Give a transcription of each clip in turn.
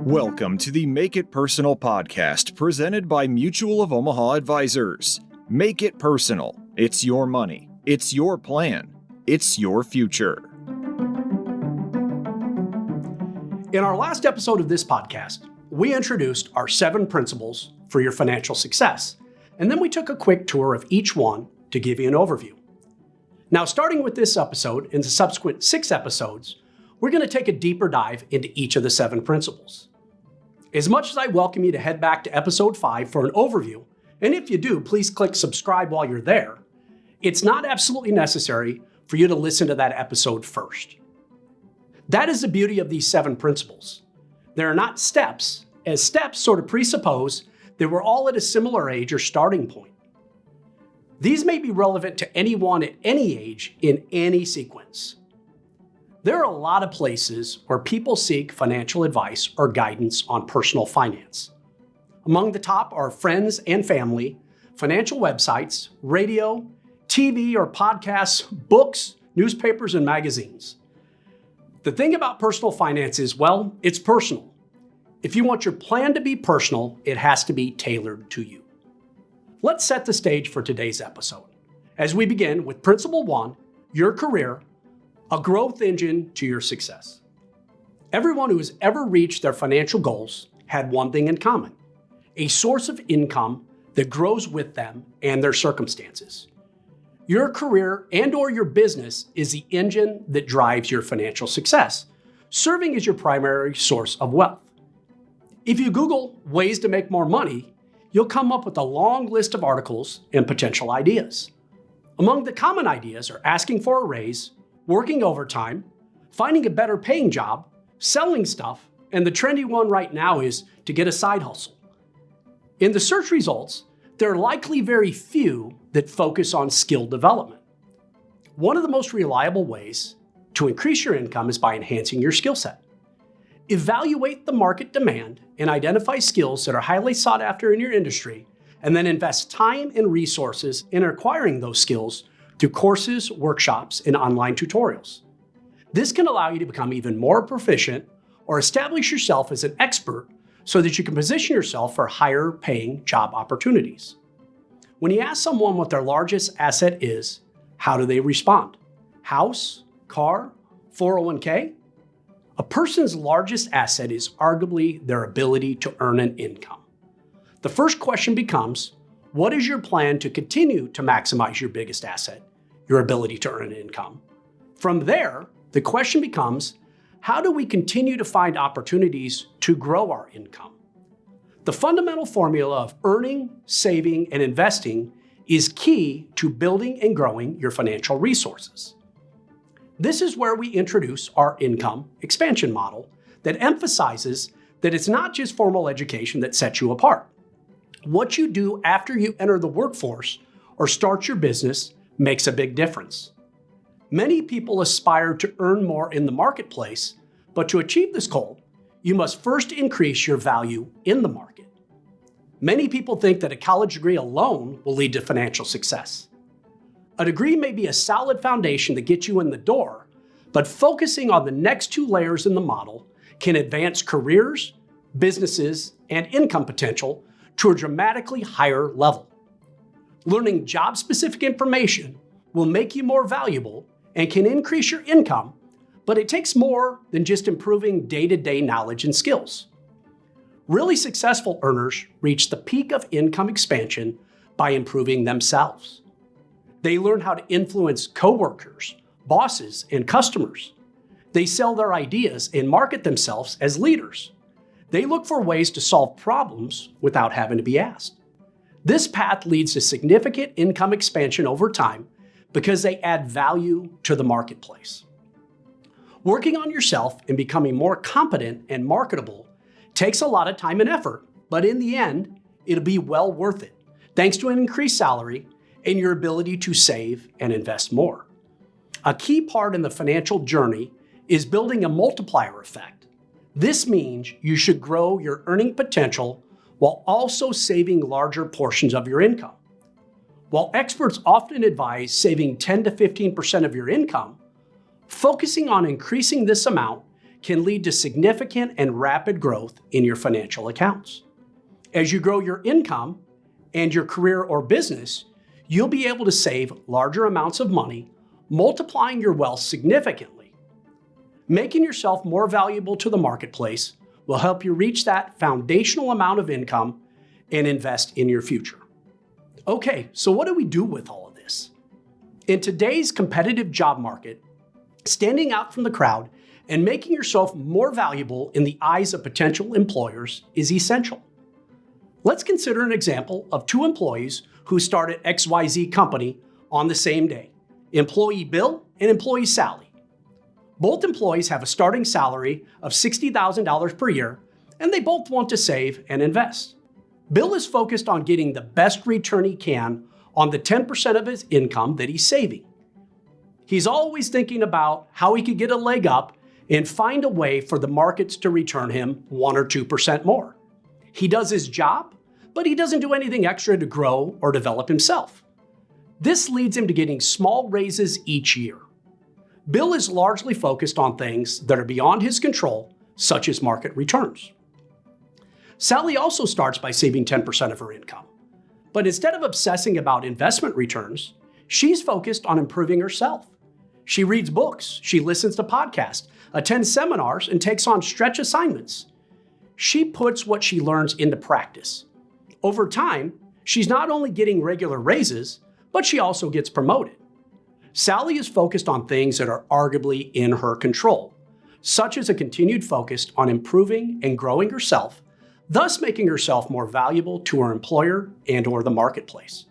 Welcome to the Make It Personal podcast presented by Mutual of Omaha Advisors. Make it personal. It's your money. It's your plan. It's your future. In our last episode of this podcast, we introduced our 7 principles for your financial success, and then we took a quick tour of each one to give you an overview. Now, starting with this episode and the subsequent 6 episodes, we're going to take a deeper dive into each of the 7 principles. As much as I welcome you to head back to episode 5 for an overview, and if you do, please click subscribe while you're there, it's not absolutely necessary for you to listen to that episode first. That is the beauty of these 7 principles. They're not steps, as steps sort of presuppose that we're all at a similar age or starting point. These may be relevant to anyone at any age in any sequence. There are a lot of places where people seek financial advice or guidance on personal finance. Among the top are friends and family, financial websites, radio, TV or podcasts, books, newspapers, and magazines. The thing about personal finance is, well, it's personal. If you want your plan to be personal, it has to be tailored to you. Let's set the stage for today's episode as we begin with Principle 1, your career, a growth engine to your success. Everyone who has ever reached their financial goals had one thing in common: a source of income that grows with them and their circumstances. Your career and/or your business is the engine that drives your financial success, serving as your primary source of wealth. If you Google ways to make more money, you'll come up with a long list of articles and potential ideas. Among the common ideas are asking for a raise, working overtime, finding a better paying job, selling stuff, and the trendy one right now is to get a side hustle. In the search results, there are likely very few that focus on skill development. One of the most reliable ways to increase your income is by enhancing your skill set. Evaluate the market demand and identify skills that are highly sought after in your industry, and then invest time and resources in acquiring those skills through courses, workshops, and online tutorials. This can allow you to become even more proficient or establish yourself as an expert so that you can position yourself for higher paying job opportunities. When you ask someone what their largest asset is, how do they respond? House, car, 401k? A person's largest asset is arguably their ability to earn an income. The first question becomes, what is your plan to continue to maximize your biggest asset, your ability to earn an income? From there, the question becomes, how do we continue to find opportunities to grow our income? The fundamental formula of earning, saving, and investing is key to building and growing your financial resources. This is where we introduce our income expansion model that emphasizes that it's not just formal education that sets you apart. What you do after you enter the workforce or start your business makes a big difference. Many people aspire to earn more in the marketplace, but to achieve this goal, you must first increase your value in the market. Many people think that a college degree alone will lead to financial success. A degree may be a solid foundation to get you in the door, but focusing on the next 2 layers in the model can advance careers, businesses, and income potential to a dramatically higher level. Learning job-specific information will make you more valuable and can increase your income, but it takes more than just improving day-to-day knowledge and skills. Really successful earners reach the peak of income expansion by improving themselves. They learn how to influence coworkers, bosses, and customers. They sell their ideas and market themselves as leaders. They look for ways to solve problems without having to be asked. This path leads to significant income expansion over time because they add value to the marketplace. Working on yourself and becoming more competent and marketable takes a lot of time and effort, but in the end, it'll be well worth it, thanks to an increased salary and your ability to save and invest more. A key part in the financial journey is building a multiplier effect. This means you should grow your earning potential while also saving larger portions of your income. While experts often advise saving 10 to 15% of your income, focusing on increasing this amount can lead to significant and rapid growth in your financial accounts. As you grow your income and your career or business, you'll be able to save larger amounts of money, multiplying your wealth significantly. Making yourself more valuable to the marketplace will help you reach that foundational amount of income and invest in your future. Okay, so what do we do with all of this? In today's competitive job market, standing out from the crowd and making yourself more valuable in the eyes of potential employers is essential. Let's consider an example of two employees who start at XYZ company on the same day, employee Bill and employee Sally. Both employees have a starting salary of $60,000 per year, and they both want to save and invest. Bill is focused on getting the best return he can on the 10% of his income that he's saving. He's always thinking about how he could get a leg up and find a way for the markets to return him 1 or 2% more. He does his job, but he doesn't do anything extra to grow or develop himself. This leads him to getting small raises each year. Bill is largely focused on things that are beyond his control, such as market returns. Sally also starts by saving 10% of her income. But instead of obsessing about investment returns, she's focused on improving herself. She reads books, she listens to podcasts, attends seminars, and takes on stretch assignments. She puts what she learns into practice. Over time, she's not only getting regular raises, but she also gets promoted. Sally is focused on things that are arguably in her control, such as a continued focus on improving and growing herself, thus making herself more valuable to her employer and/or the marketplace.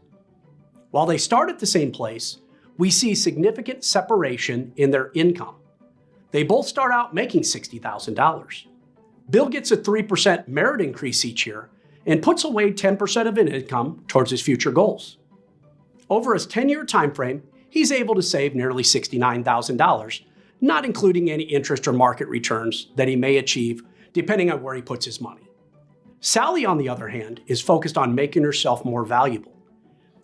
While they start at the same place, we see significant separation in their income. They both start out making $60,000. Bill gets a 3% merit increase each year and puts away 10% of his income towards his future goals. Over his 10-year time frame, he's able to save nearly $69,000, not including any interest or market returns that he may achieve depending on where he puts his money. Sally, on the other hand, is focused on making herself more valuable.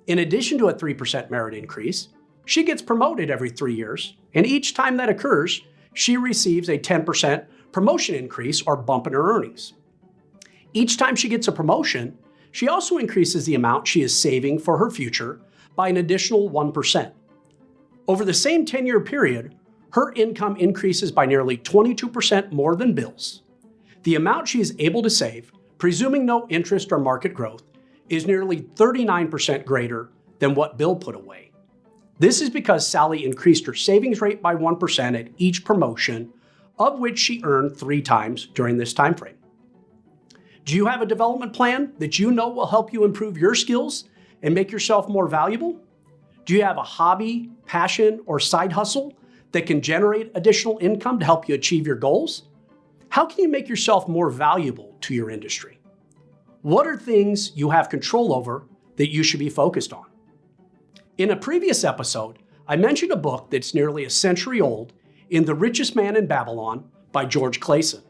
In addition to a 3% merit increase, she gets promoted every 3 years, and each time that occurs, she receives a 10% promotion increase or bump in her earnings. Each time she gets a promotion, she also increases the amount she is saving for her future by an additional 1%. Over the same 10-year period, her income increases by nearly 22% more than Bill's. The amount she is able to save, presuming no interest or market growth, is nearly 39% greater than what Bill put away. This is because Sally increased her savings rate by 1% at each promotion, of which she earned 3 times during this time frame. Do you have a development plan that you know will help you improve your skills and make yourself more valuable? Do you have a hobby, passion, or side hustle that can generate additional income to help you achieve your goals? How can you make yourself more valuable to your industry? What are things you have control over that you should be focused on? In a previous episode, I mentioned a book that's nearly a century old, In The Richest Man in Babylon by George Clason.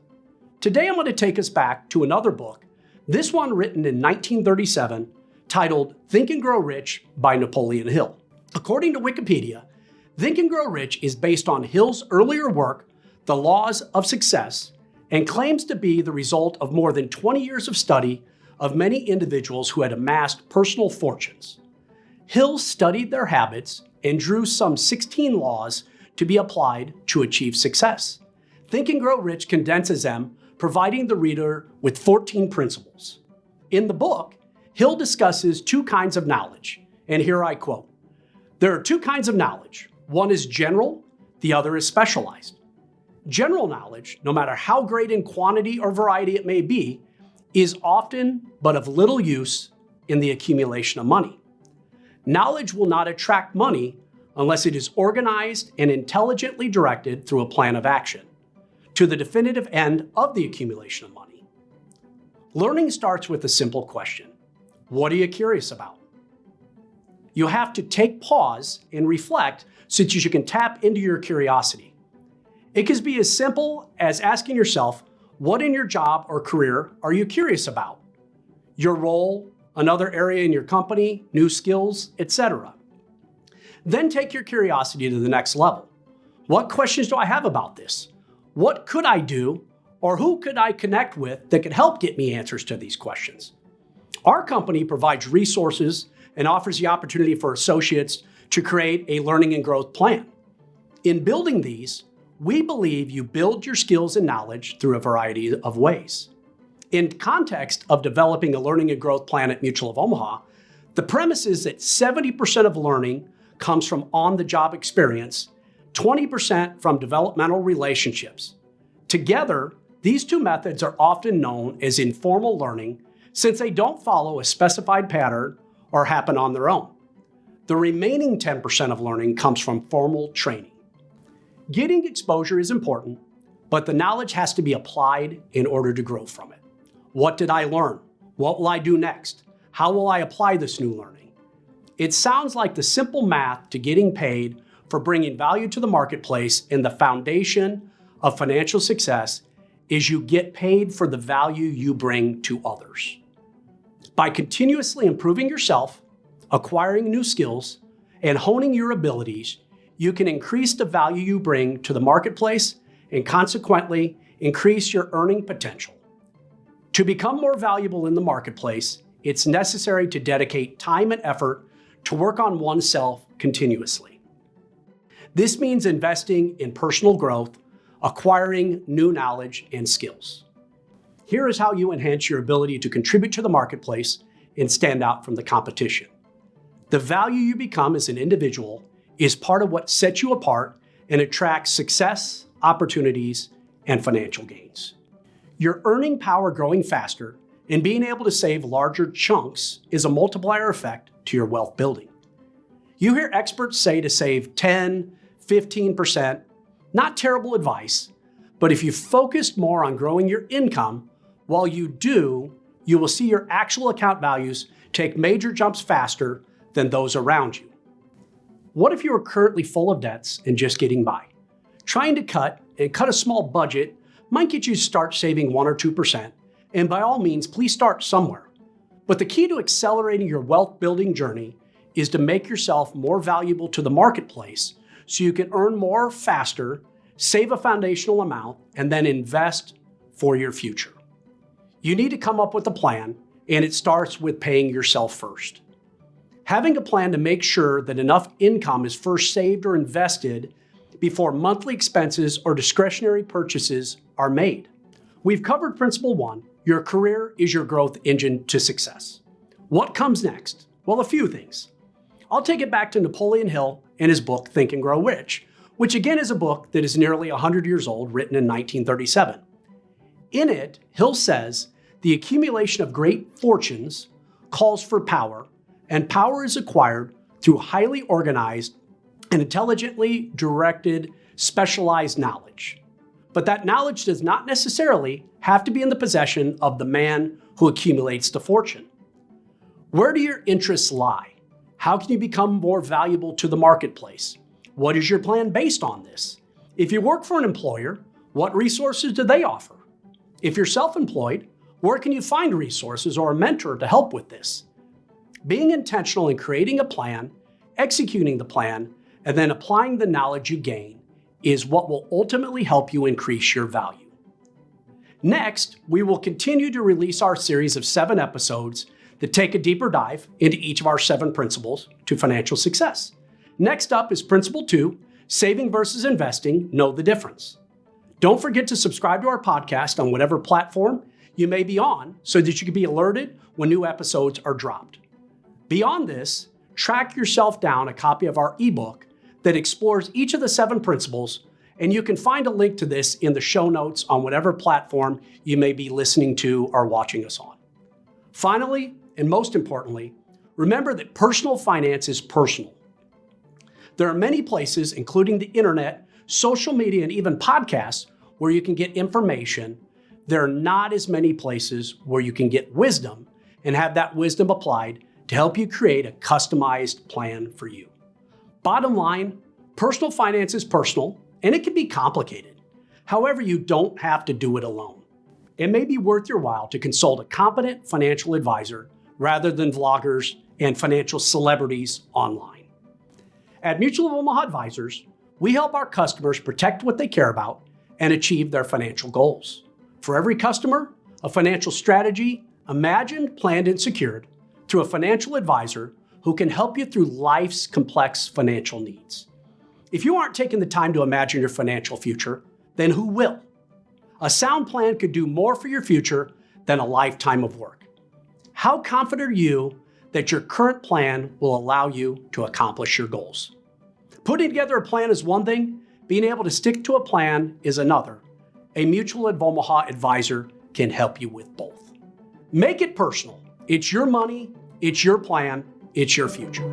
Today I'm going to take us back to another book, this one written in 1937, titled Think and Grow Rich by Napoleon Hill. According to Wikipedia, Think and Grow Rich is based on Hill's earlier work, The Laws of Success, and claims to be the result of more than 20 years of study of many individuals who had amassed personal fortunes. Hill studied their habits and drew some 16 laws to be applied to achieve success. Think and Grow Rich condenses them, providing the reader with 14 principles. In the book, Hill discusses 2 kinds of knowledge, and here I quote, "There are 2 kinds of knowledge. One is general, the other is specialized. General knowledge, no matter how great in quantity or variety it may be, is often but of little use in the accumulation of money. Knowledge will not attract money unless it is organized and intelligently directed through a plan of action to the definitive end of the accumulation of money. Learning starts with a simple question. What are you curious about? You have to take pause and reflect so that you can tap into your curiosity. It can be as simple as asking yourself, what in your job or career are you curious about? Your role, another area in your company, new skills, etc. Then take your curiosity to the next level. What questions do I have about this? What could I do, or who could I connect with that could help get me answers to these questions? Our company provides resources and offers the opportunity for associates to create a learning and growth plan. In building these, we believe you build your skills and knowledge through a variety of ways. In context of developing a learning and growth plan at Mutual of Omaha, the premise is that 70% of learning comes from on-the-job experience, 20% from developmental relationships. Together, these two methods are often known as informal learning since they don't follow a specified pattern or happen on their own. The remaining 10% of learning comes from formal training. Getting exposure is important, but the knowledge has to be applied in order to grow from it. What did I learn? What will I do next? How will I apply this new learning? It sounds like the simple math to getting paid for bringing value to the marketplace, and the foundation of financial success is you get paid for the value you bring to others. By continuously improving yourself, acquiring new skills, and honing your abilities, you can increase the value you bring to the marketplace and consequently increase your earning potential. To become more valuable in the marketplace, it's necessary to dedicate time and effort to work on oneself continuously. This means investing in personal growth, acquiring new knowledge and skills. Here is how you enhance your ability to contribute to the marketplace and stand out from the competition. The value you become as an individual is part of what sets you apart and attracts success, opportunities, and financial gains. Your earning power growing faster and being able to save larger chunks is a multiplier effect to your wealth building. You hear experts say to save 10, 15%, not terrible advice, but if you focused more on growing your income, while you do, you will see your actual account values take major jumps faster than those around you. What if you are currently full of debts and just getting by? Trying to cut a small budget might get you to start saving 1 or 2%, and by all means, please start somewhere. But the key to accelerating your wealth building journey is to make yourself more valuable to the marketplace so you can earn more faster, save a foundational amount, and then invest for your future. You need to come up with a plan, and it starts with paying yourself first. Having a plan to make sure that enough income is first saved or invested before monthly expenses or discretionary purchases are made. We've covered Principle 1, your career is your growth engine to success. What comes next? Well, a few things. I'll take it back to Napoleon Hill and his book, Think and Grow Rich, which again is a book that is nearly 100 years old, written in 1937. In it, Hill says, the accumulation of great fortunes calls for power, and power is acquired through highly organized and intelligently directed specialized knowledge. But that knowledge does not necessarily have to be in the possession of the man who accumulates the fortune. Where do your interests lie? How can you become more valuable to the marketplace? What is your plan based on this? If you work for an employer, what resources do they offer? If you're self-employed, where can you find resources or a mentor to help with this? Being intentional in creating a plan, executing the plan, and then applying the knowledge you gain is what will ultimately help you increase your value. Next, we will continue to release our series of 7 episodes that take a deeper dive into each of our 7 principles to financial success. Next up is Principle 2, Saving versus Investing, Know the Difference. Don't forget to subscribe to our podcast on whatever platform you may be on so that you can be alerted when new episodes are dropped. Beyond this, track yourself down a copy of our ebook that explores each of the 7 principles, and you can find a link to this in the show notes on whatever platform you may be listening to or watching us on. Finally, and most importantly, remember that personal finance is personal. There are many places, including the internet, social media, and even podcasts, where you can get information. There are not as many places where you can get wisdom and have that wisdom applied to help you create a customized plan for you. Bottom line, personal finance is personal, and it can be complicated. However, you don't have to do it alone. It may be worth your while to consult a competent financial advisor rather than vloggers and financial celebrities online. At Mutual of Omaha Advisors, we help our customers protect what they care about and achieve their financial goals. For every customer, a financial strategy imagined, planned, and secured through a financial advisor who can help you through life's complex financial needs. If you aren't taking the time to imagine your financial future, then who will? A sound plan could do more for your future than a lifetime of work. How confident are you that your current plan will allow you to accomplish your goals? Putting together a plan is one thing, being able to stick to a plan is another. A Mutual of Omaha advisor can help you with both. Make it personal. It's your money, it's your plan, it's your future.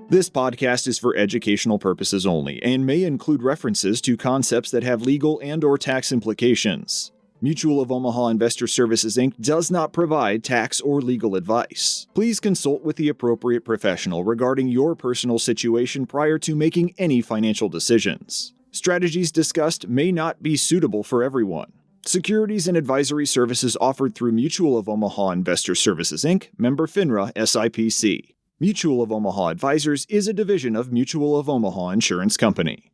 This podcast is for educational purposes only and may include references to concepts that have legal and/or tax implications. Mutual of Omaha Investor Services, Inc. does not provide tax or legal advice. Please consult with the appropriate professional regarding your personal situation prior to making any financial decisions. Strategies discussed may not be suitable for everyone. Securities and advisory services offered through Mutual of Omaha Investor Services, Inc., member FINRA SIPC. Mutual of Omaha Advisors is a division of Mutual of Omaha Insurance Company.